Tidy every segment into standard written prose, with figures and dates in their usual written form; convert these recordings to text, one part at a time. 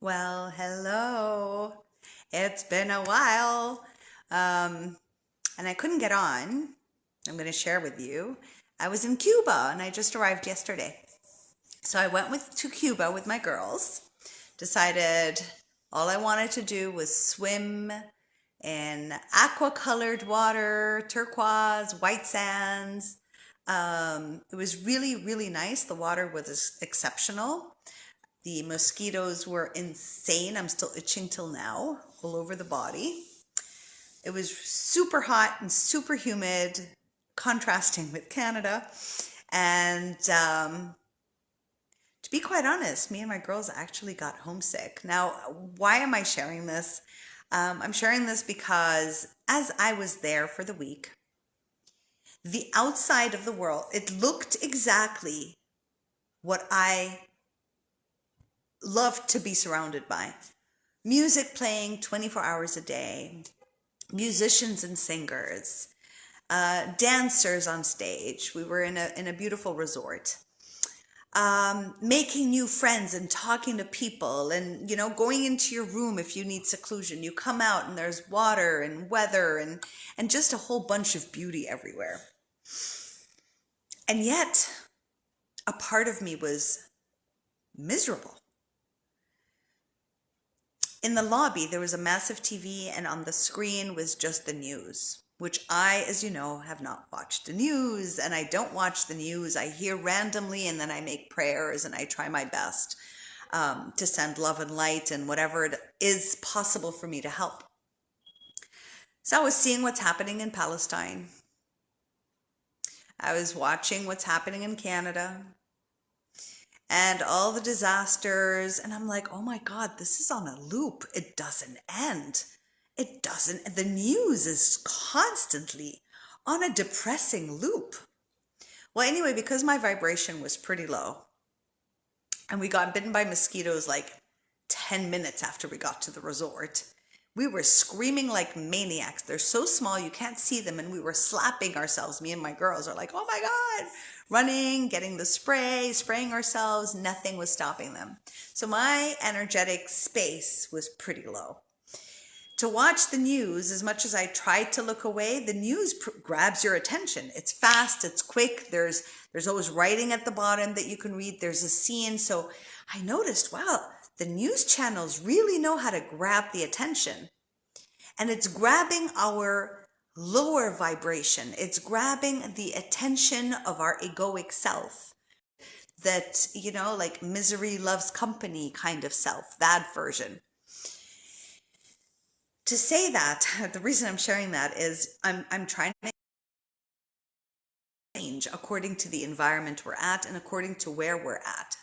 Well, hello. It's been a while. Um, and I couldn't get on. I'm going to share with you. I was in Cuba and I just arrived yesterday. So I went to Cuba with my girls. Decided all I wanted to do was swim in aqua colored water, turquoise, white sands. It was really, really nice. The water was exceptional. The mosquitoes were insane. I'm still itching till now, all over the body. It was super hot and super humid, contrasting with Canada. And to be quite honest, me and my girls actually got homesick. Now, why am I sharing this? I'm sharing this because as I was there for the week, the outside of the world, it looked exactly what I loved to be surrounded by. Music playing 24 hours a day, musicians and singers, dancers on stage. We were in a beautiful resort. Making new friends and talking to people and, going into your room if you need seclusion. You come out and there's water and weather and just a whole bunch of beauty everywhere. And yet, a part of me was miserable. In the lobby, there was a massive TV, and on the screen was just the news, which I, as you know, have not watched the news, and I don't watch the news. I hear randomly, and then I make prayers, and I try my best to send love and light and whatever it is possible for me to help. So I was seeing what's happening in Palestine. I was watching what's happening in Canada and all the disasters. And I'm like, oh my God, this is on a loop. It doesn't end. It doesn't. The news is constantly on a depressing loop. Well, anyway, because my vibration was pretty low and we got bitten by mosquitoes like 10 minutes after we got to the resort, we were screaming like maniacs. They're so small, you can't see them. And we were slapping ourselves. Me and my girls are like, oh my God, running, getting the spray, spraying ourselves. Nothing was stopping them. So my energetic space was pretty low. To watch the news, as much as I tried to look away, the news grabs your attention. It's fast, it's quick. There's always writing at the bottom that you can read. There's a scene. So I noticed, wow, the news channels really know how to grab the attention. And it's grabbing our lower vibration. It's grabbing the attention of our egoic self. That, like misery loves company kind of self, that version. To say that, the reason I'm sharing that is I'm trying to make change according to the environment we're at and according to where we're at.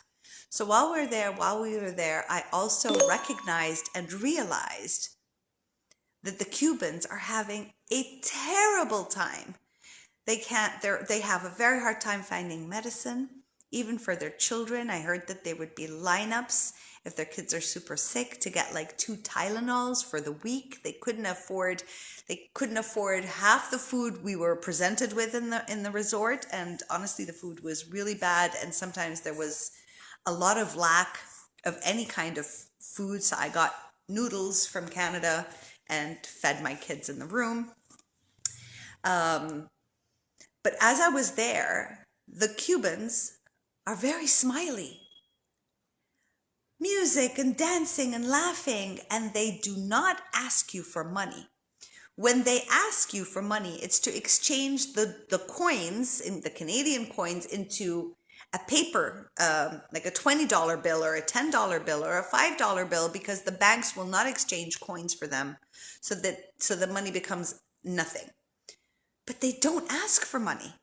So while we were there, I also recognized and realized that the Cubans are having a terrible time. They have a very hard time finding medicine, even for their children. I heard that there would be lineups if their kids are super sick to get like 2 Tylenols for the week. They couldn't afford half the food we were presented with in the resort, and honestly the food was really bad, and sometimes there was a lot of lack of any kind of food. So I got noodles from Canada and fed my kids in the room. But as I was there, the Cubans are very smiley. Music and dancing and laughing, and they do not ask you for money. When they ask you for money, it's to exchange the coins, in the Canadian coins, into a paper, like a $20 bill or a $10 bill or a $5 bill, because the banks will not exchange coins for them, so the money becomes nothing. But they don't ask for money.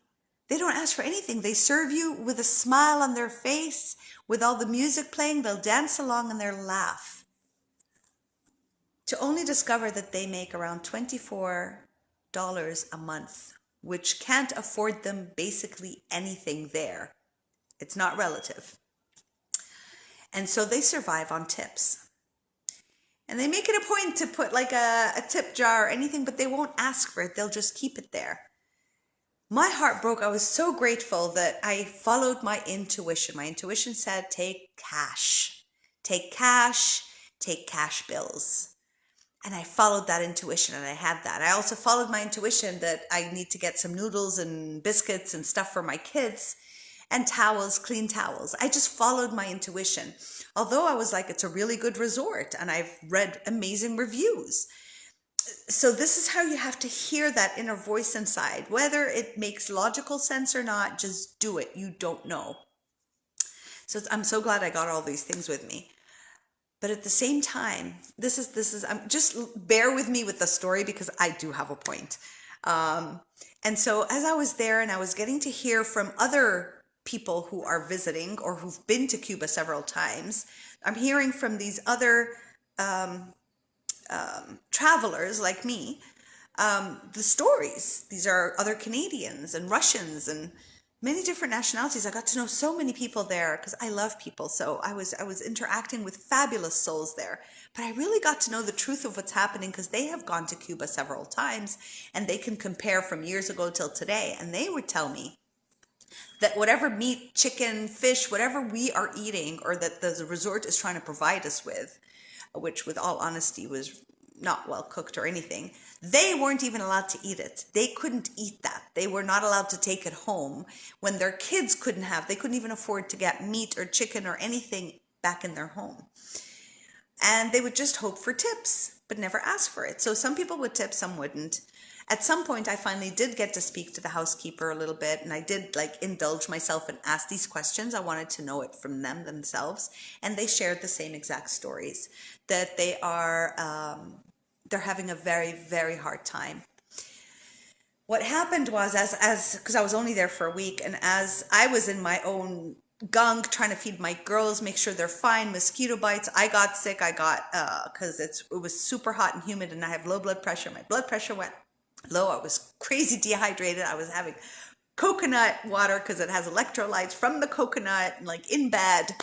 They don't ask for anything. They serve you with a smile on their face, with all the music playing. They'll dance along and they'll laugh. To only discover that they make around $24 a month, which can't afford them basically anything there. It's not relative. And so they survive on tips. And they make it a point to put like a tip jar or anything, but they won't ask for it. They'll just keep it there. My heart broke. I was so grateful that I followed my intuition. My intuition said, take cash. Take cash. take cash bills. And I followed that intuition and I had that. I also followed my intuition that I need to get some noodles and biscuits and stuff for my kids and towels, clean towels. I just followed my intuition. Although I was like, it's a really good resort and I've read amazing reviews. So this is how you have to hear that inner voice inside. Whether it makes logical sense or not, just do it. You don't know. So I'm so glad I got all these things with me. But at the same time, this is just bear with me with the story because I do have a point. And so as I was there and I was getting to hear from other people who are visiting or who've been to Cuba several times, I'm hearing from these other travelers like me, the stories. These are other Canadians and Russians and many different nationalities. I got to know so many people there because I love people. So I was interacting with fabulous souls there. But I really got to know the truth of what's happening because they have gone to Cuba several times and they can compare from years ago till today. And they would tell me that whatever meat, chicken, fish, whatever we are eating or that the resort is trying to provide us with, which with all honesty was not well cooked or anything, they weren't even allowed to eat it. They couldn't eat that. They were not allowed to take it home when their kids they couldn't even afford to get meat or chicken or anything back in their home. And they would just hope for tips, but never ask for it. So some people would tip, some wouldn't. At some point, I finally did get to speak to the housekeeper a little bit, and I did indulge myself and ask these questions. I wanted to know it from them themselves, and they shared the same exact stories, that they are they're having a very, very hard time. What happened was, because I was only there for a week, and as I was in my own gunk trying to feed my girls, make sure they're fine, mosquito bites, I got sick. Because it was super hot and humid, and I have low blood pressure. My blood pressure went low. I was crazy dehydrated. I was having coconut water because it has electrolytes from the coconut, in bed,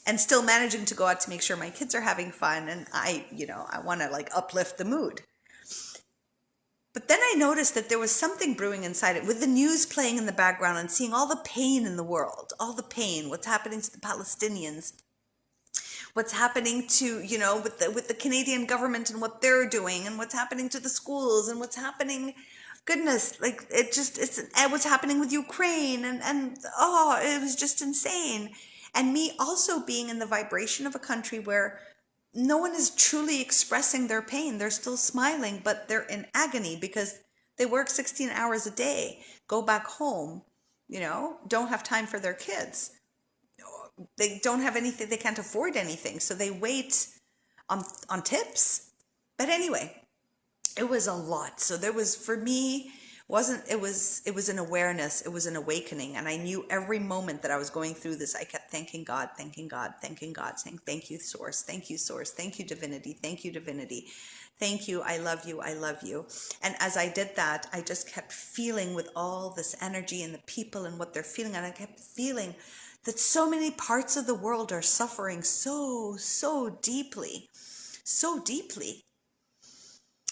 and still managing to go out to make sure my kids are having fun. And I want to uplift the mood. But then I noticed that there was something brewing inside it with the news playing in the background and seeing all the pain in the world, all the pain, what's happening to the Palestinians, what's happening to, with the Canadian government and what they're doing, and what's happening to the schools, and what's happening, goodness, and what's happening with Ukraine, and it was just insane. And me also being in the vibration of a country where no one is truly expressing their pain. They're still smiling, but they're in agony because they work 16 hours a day, go back home, don't have time for their kids. They don't have anything, they can't afford anything, so they wait on tips. But anyway, it was a lot. So there was, for me, it was an awareness, it was an awakening, and I knew every moment that I was going through this, I kept thanking God, thanking God, thanking God, saying thank you, source, thank you, source, thank you, divinity, thank you, divinity, thank you, I love you, I love you. And as I did that, I just kept feeling with all this energy and the people and what they're feeling, and I kept feeling that so many parts of the world are suffering so deeply, so deeply.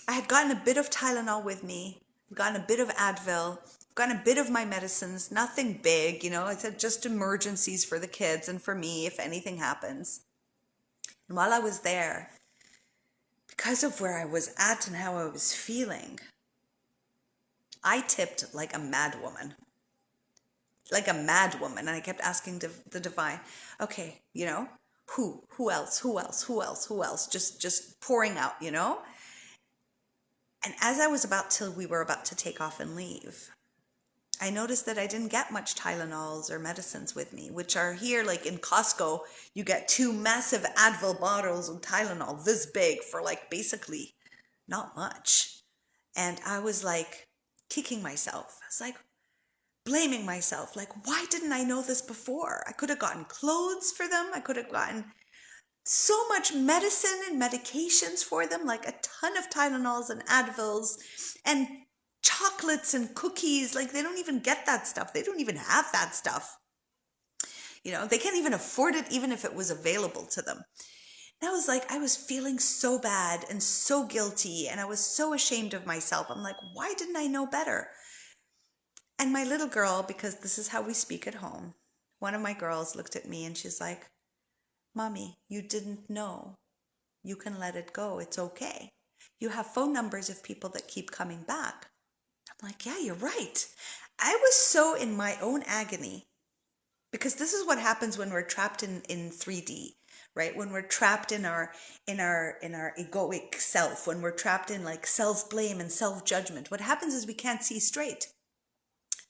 I had gotten a bit of Tylenol with me, gotten a bit of Advil, gotten a bit of my medicines, nothing big, I said just emergencies for the kids and for me if anything happens. And while I was there, because of where I was at and how I was feeling, I tipped like a mad woman. And I kept asking the divine, okay, who else, just pouring out, And as we were about to take off and leave, I noticed that I didn't get much Tylenols or medicines with me, which are here, in Costco, you get 2 massive Advil bottles of Tylenol this big for basically not much. And I was kicking myself. I was blaming myself, why didn't I know this before? I could have gotten clothes for them. I could have gotten so much medicine and medications for them, a ton of Tylenols and Advils and chocolates and cookies. They don't even get that stuff. They don't even have that stuff. They can't even afford it, even if it was available to them. And I was feeling so bad and so guilty, and I was so ashamed of myself. I'm why didn't I know better? And my little girl, because this is how we speak at home, one of my girls looked at me and she's like, Mommy, you didn't know. You can let it go. It's okay. You have phone numbers of people that keep coming back. I'm like, yeah, you're right. I was so in my own agony because this is what happens when we're trapped in 3D, right? When we're trapped in our egoic self, when we're trapped in like self-blame and self-judgment. What happens is we can't see straight,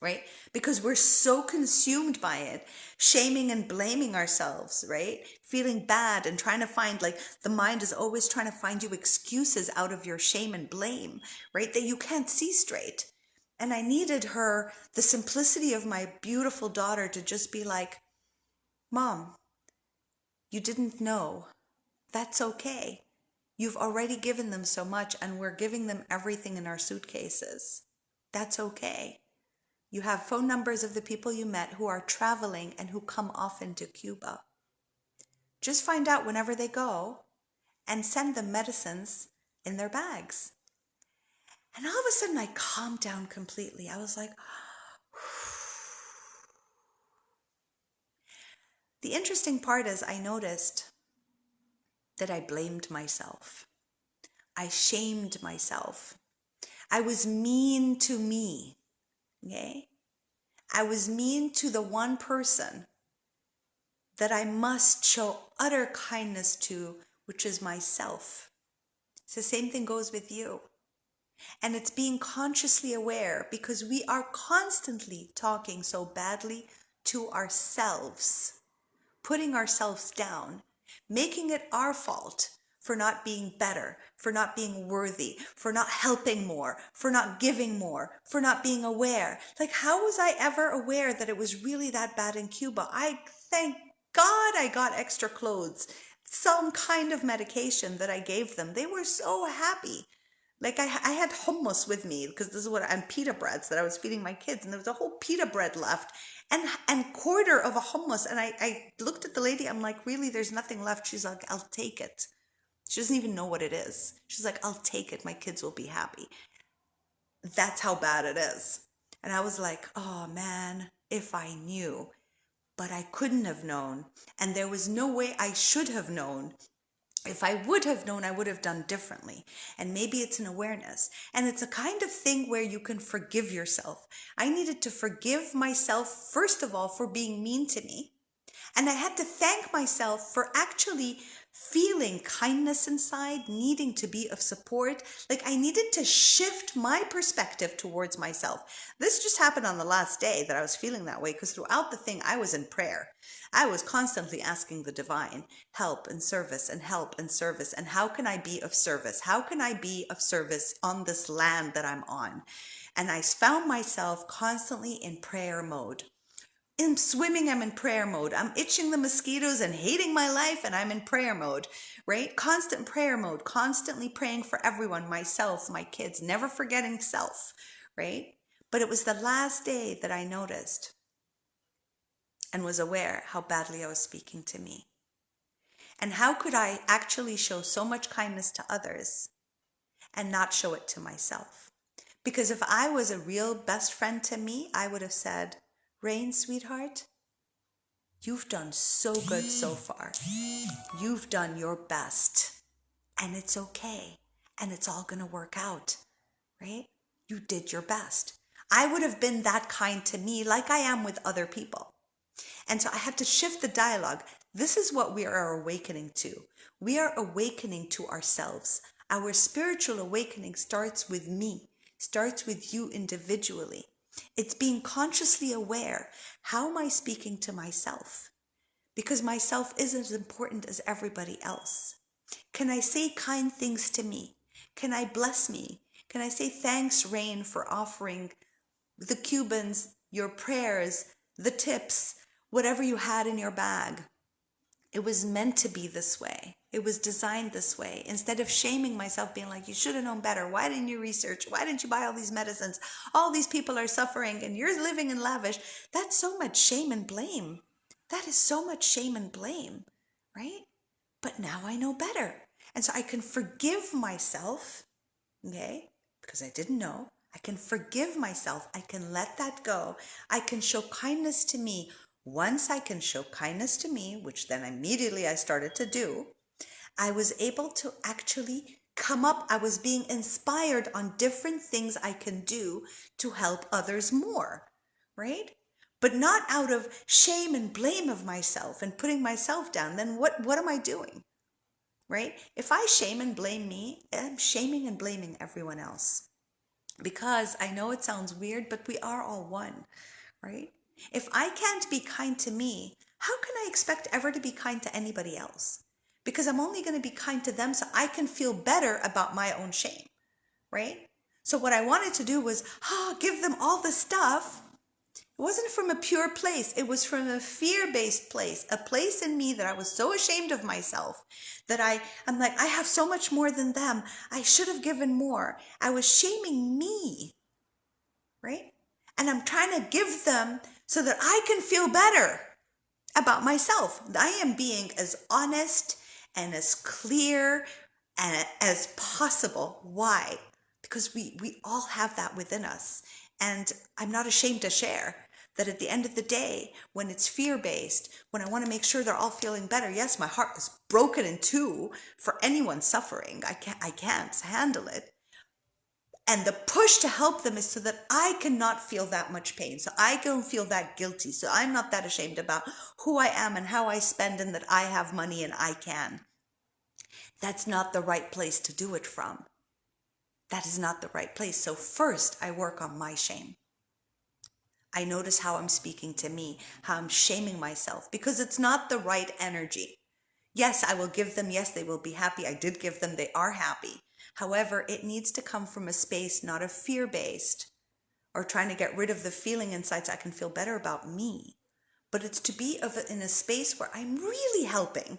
right? Because we're so consumed by it, shaming and blaming ourselves, right? Feeling bad and trying to find, like, the mind is always trying to find you excuses out of your shame and blame, right? That you can't see straight. And I needed her, the simplicity of my beautiful daughter, to just be like, Mom, you didn't know. That's okay. You've already given them so much, and we're giving them everything in our suitcases. That's okay. You have phone numbers of the people you met who are traveling and who come often to Cuba. Just find out whenever they go and send them medicines in their bags. And all of a sudden I calmed down completely. I was like, the interesting part is I noticed that I blamed myself. I shamed myself. I was mean to me. Okay? I was mean to the one person that I must show utter kindness to, which is myself. It's the same thing goes with you. And it's being consciously aware, because we are constantly talking so badly to ourselves, putting ourselves down, making it our fault for not being better, for not being worthy, for not helping more, for not giving more, for not being aware. Like, how was I ever aware that it was really that bad in Cuba? I thank God I got extra clothes, some kind of medication that I gave them. They were so happy. Like, I had hummus with me, because this is what, and pita breads that I was feeding my kids, and there was a whole pita bread left, and quarter of a hummus. And I looked at the lady, I'm like, really, there's nothing left? She's like, I'll take it. She doesn't even know what it is. She's like, I'll take it. My kids will be happy. That's how bad it is. And I was like, oh man, if I knew. But I couldn't have known. And there was no way I should have known. If I would have known, I would have done differently. And maybe it's an awareness. And it's a kind of thing where you can forgive yourself. I needed to forgive myself, first of all, for being mean to me. And I had to thank myself for actually feeling kindness inside, needing to be of support. Like, I needed to shift my perspective towards myself. This just happened on the last day that I was feeling that way, because throughout the thing, I was in prayer. I was constantly asking the divine help and service and help and service. And how can I be of service? How can I be of service on this land that I'm on? And I found myself constantly in prayer mode. I'm swimming, I'm in prayer mode. I'm itching the mosquitoes and hating my life, and I'm in prayer mode, right? Constant prayer mode, constantly praying for everyone, myself, my kids, never forgetting self, right? But it was the last day that I noticed and was aware how badly I was speaking to me. And how could I actually show so much kindness to others and not show it to myself? Because if I was a real best friend to me, I would have said, Rain, sweetheart, you've done so good so far. You've done your best. And it's okay. And it's all going to work out, right? You did your best. I would have been that kind to me like I am with other people. And so I had to shift the dialogue. This is what we are awakening to. We are awakening to ourselves. Our spiritual awakening starts with me, starts with you individually. It's being consciously aware. How am I speaking to myself? Because myself is as important as everybody else. Can I say kind things to me? Can I bless me? Can I say thanks, Rain, for offering the Cubans your prayers, the tips, whatever you had in your bag? It was meant to be this way. It was designed this way. Instead of shaming myself, being like, you should have known better. Why didn't you research? Why didn't you buy all these medicines? All these people are suffering and you're living in lavish. That's so much shame and blame. That is so much shame and blame, right? But now I know better. And so I can forgive myself, okay? Because I didn't know. I can forgive myself. I can let that go. I can show kindness to me. Once I can show kindness to me, which then immediately I started to do, I was able to actually come up, I was being inspired on different things I can do to help others more, right? But not out of shame and blame of myself and putting myself down. Then what am I doing? Right? If I shame and blame me, I'm shaming and blaming everyone else. Because I know it sounds weird, but we are all one, right? If I can't be kind to me, how can I expect ever to be kind to anybody else? Because I'm only going to be kind to them so I can feel better about my own shame, right? So what I wanted to do was, give them all the stuff. It wasn't from a pure place. It was from a fear-based place, a place in me that I was so ashamed of myself that I'm like, I have so much more than them. I should have given more. I was shaming me, right? And I'm trying to give them so that I can feel better about myself. I am being as honest and as clear and as possible. Why? Because we all have that within us. And I'm not ashamed to share that at the end of the day, when it's fear-based, when I want to make sure they're all feeling better, yes, my heart is broken in two for anyone suffering. I can't handle it. And the push to help them is so that I cannot feel that much pain. So I don't feel that guilty. So I'm not that ashamed about who I am and how I spend and that I have money and I can. That's not the right place to do it from. That is not the right place. So first, I work on my shame. I notice how I'm speaking to me, how I'm shaming myself, because it's not the right energy. Yes, I will give them. Yes, they will be happy. I did give them. They are happy. However, it needs to come from a space not of fear-based or trying to get rid of the feeling inside so I can feel better about me. But it's to be in a space where I'm really helping.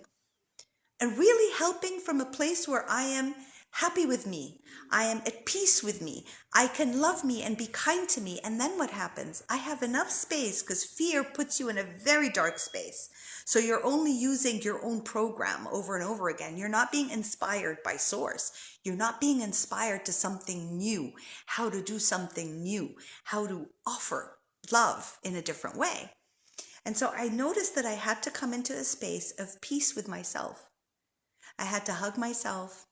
And really helping from a place where I am happy with me. I am at peace with me. I can love me and be kind to me. And then what happens? I have enough space because fear puts you in a very dark space. So you're only using your own program over and over again. You're not being inspired by source. You're not being inspired to something new, how to do something new, how to offer love in a different way. And so I noticed that I had to come into a space of peace with myself. I had to hug myself.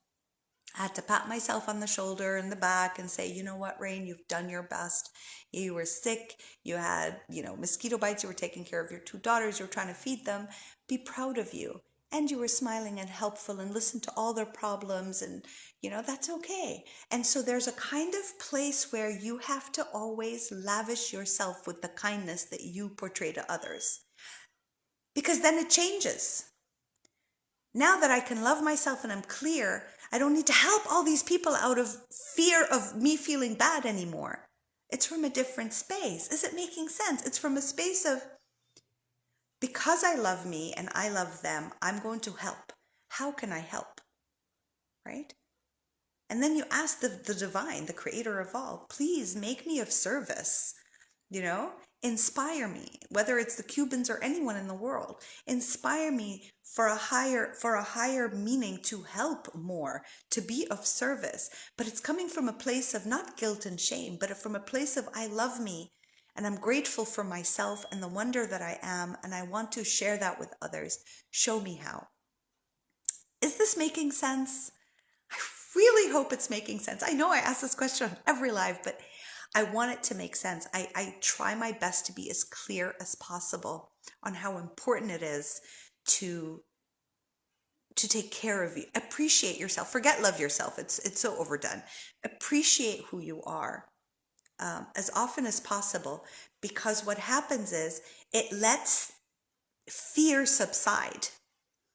I had to pat myself on the shoulder and the back and say, you know what, Rain, you've done your best. You were sick. You had, mosquito bites. You were taking care of your two daughters. You were trying to feed them. Be proud of you. And you were smiling and helpful and listened to all their problems. And, that's okay. And so there's a kind of place where you have to always lavish yourself with the kindness that you portray to others. Because then it changes. Now that I can love myself and I'm clear, I don't need to help all these people out of fear of me feeling bad anymore. It's from a different space. Is it making sense? It's from a space of, because I love me and I love them, I'm going to help. How can I help? Right? And then you ask the divine, the creator of all, please make me of service. Inspire me, whether it's the Cubans or anyone in the world. Inspire me for a higher meaning to help more, to be of service. But it's coming from a place of not guilt and shame, but from a place of I love me and I'm grateful for myself and the wonder that I am, and I want to share that with others. Show me how. Is this making sense? I really hope it's making sense. I know I ask this question on every live, but I want it to make sense. I try my best to be as clear as possible on how important it is to take care of you. Appreciate yourself. Forget love yourself. It's so overdone. Appreciate who you are as often as possible, because what happens is it lets fear subside,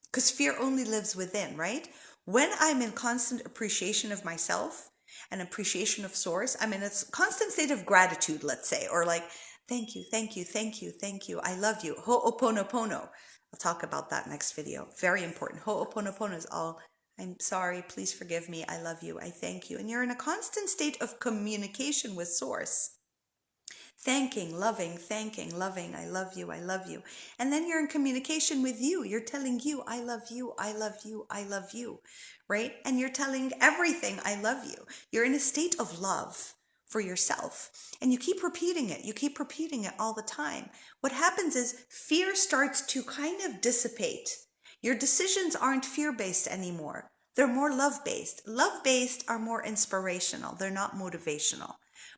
because fear only lives within, right? When I'm in constant appreciation of myself, an appreciation of source, I'm in a constant state of gratitude, let's say, or like, thank you, thank you, thank you, thank you, I love you. Ho'oponopono. I'll talk about that next video. Very important. Ho'oponopono is all, I'm sorry, please forgive me, I love you, I thank you. And you're in a constant state of communication with source. Thanking, loving, I love you, I love you. And then you're in communication with you. You're telling you, I love you, I love you, I love you, right? And you're telling everything, I love you. You're in a state of love for yourself. And you keep repeating it. You keep repeating it all the time. What happens is fear starts to kind of dissipate. Your decisions aren't fear-based anymore. They're more love-based. Love-based are more inspirational. They're not motivational.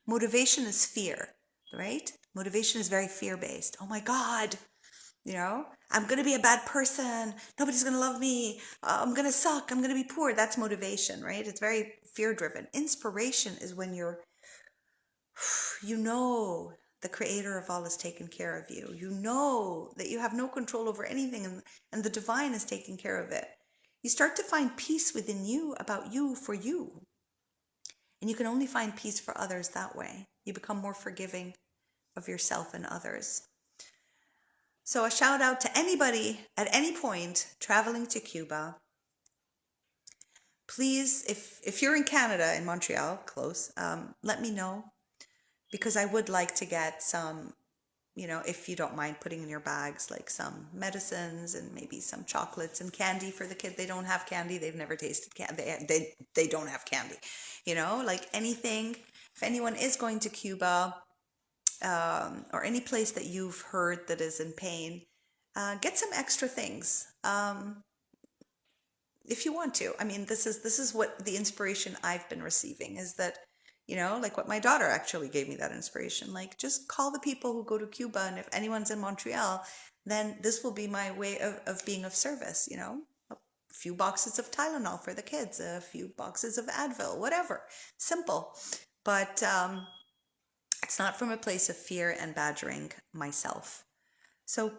Motivation is fear, right? Motivation is very fear-based. Oh my God, I'm going to be a bad person. Nobody's going to love me. I'm going to suck. I'm going to be poor. That's motivation, right? It's very fear-driven. Inspiration is when you know the creator of all is taking care of you. You know that you have no control over anything, and the divine is taking care of it. You start to find peace within you about you for you. And you can only find peace for others that way. You become more forgiving of yourself and others. So a shout out to anybody at any point traveling to Cuba. Please, if you're in Canada, in Montreal, close, let me know, because I would like to get some, if you don't mind putting in your bags, like some medicines and maybe some chocolates and candy for the kid. They don't have candy. They've never tasted candy. They don't have candy, like anything. If anyone is going to Cuba, or any place that you've heard that is in pain, get some extra things. If you want to. I mean, this is what the inspiration I've been receiving is that, like what my daughter actually gave me that inspiration. Like, just call the people who go to Cuba, and if anyone's in Montreal, then this will be my way of being of service, A few boxes of Tylenol for the kids, a few boxes of Advil, whatever. Simple. But it's not from a place of fear and badgering myself. So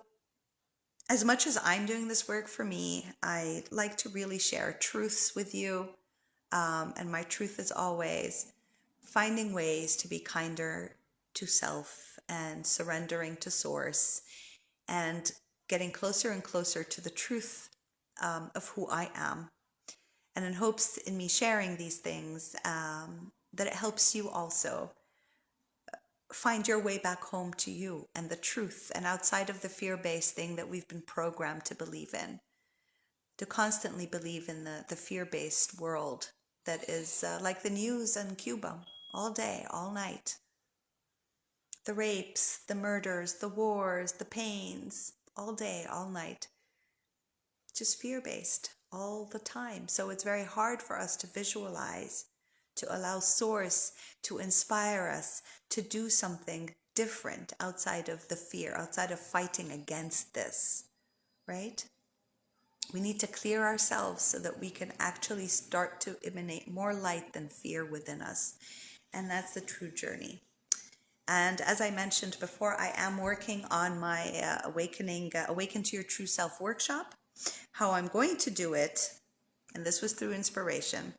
as much as I'm doing this work for me, I like to really share truths with you. And my truth is always finding ways to be kinder to self and surrendering to source and getting closer and closer to the truth of who I am. And in hopes in me sharing these things, that it helps you also find your way back home to you and the truth, and outside of the fear-based thing that we've been programmed to believe in, to constantly believe in the fear-based world that is like the news in Cuba, all day, all night. The rapes, the murders, the wars, the pains, all day, all night. Just fear-based all the time. So it's very hard for us to visualize, to allow source to inspire us to do something different outside of the fear, outside of fighting against this, right? We need to clear ourselves so that we can actually start to emanate more light than fear within us. And that's the true journey. And as I mentioned before, I am working on my Awaken to Your True Self workshop. How I'm going to do it, and this was through inspiration,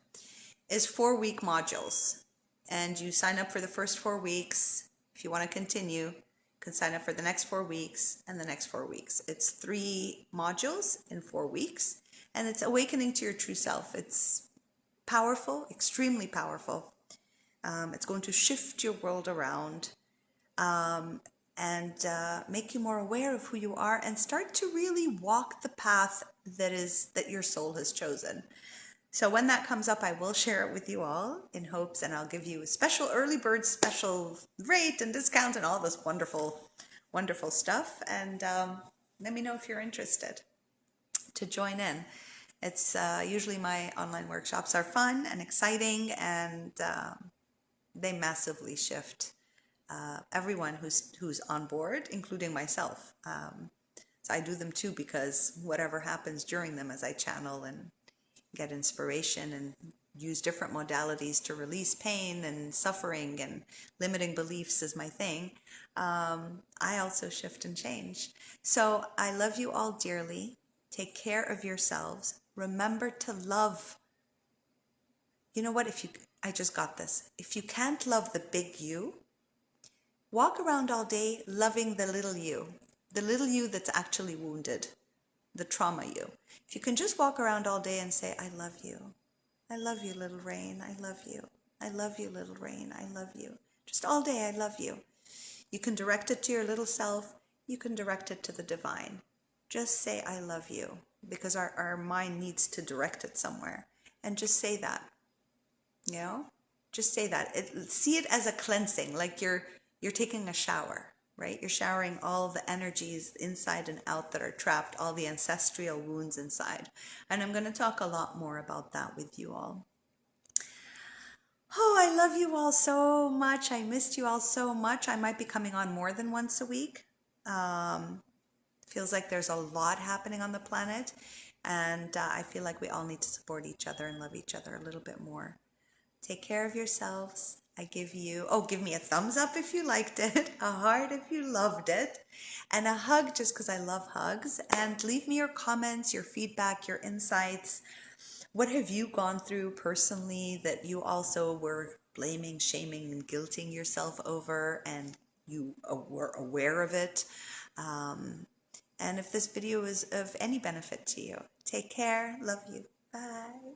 is 4-week modules. And you sign up for the first 4 weeks. If you want to continue, you can sign up for the next 4 weeks and the next 4 weeks. It's 3 modules in 4 weeks. And it's Awakening to Your True Self. It's powerful, extremely powerful. It's going to shift your world around and make you more aware of who you are and start to really walk the path that your soul has chosen. So when that comes up, I will share it with you all in hopes, and I'll give you a special early bird special rate and discount and all this wonderful, wonderful stuff. And let me know if you're interested to join in. It's usually my online workshops are fun and exciting, and they massively shift everyone who's on board, including myself. So I do them too because whatever happens during them as I channel and get inspiration and use different modalities to release pain and suffering and limiting beliefs is my thing, I also shift and change. So I love you all dearly. Take care of yourselves. Remember to love. You know what? I just got this. If you can't love the big you, walk around all day loving the little you that's actually wounded, the trauma you. If you can just walk around all day and say, I love you. I love you, little rain. I love you. I love you, little rain. I love you. Just all day, I love you. You can direct it to your little self. You can direct it to the divine. Just say, I love you, because our mind needs to direct it somewhere. And just say that, Just say that. See it as a cleansing, like you're taking a shower, right? You're showering all the energies inside and out that are trapped, all the ancestral wounds inside. And I'm going to talk a lot more about that with you all. Oh, I love you all so much. I missed you all so much. I might be coming on more than once a week. Feels like there's a lot happening on the planet, and I feel like we all need to support each other and love each other a little bit more. Take care of yourselves. I give you, give me a thumbs up if you liked it, a heart if you loved it, and a hug just because I love hugs. And leave me your comments, your feedback, your insights. What have you gone through personally that you also were blaming, shaming, and guilting yourself over, and you were aware of it? And if this video is of any benefit to you, take care. Love you. Bye.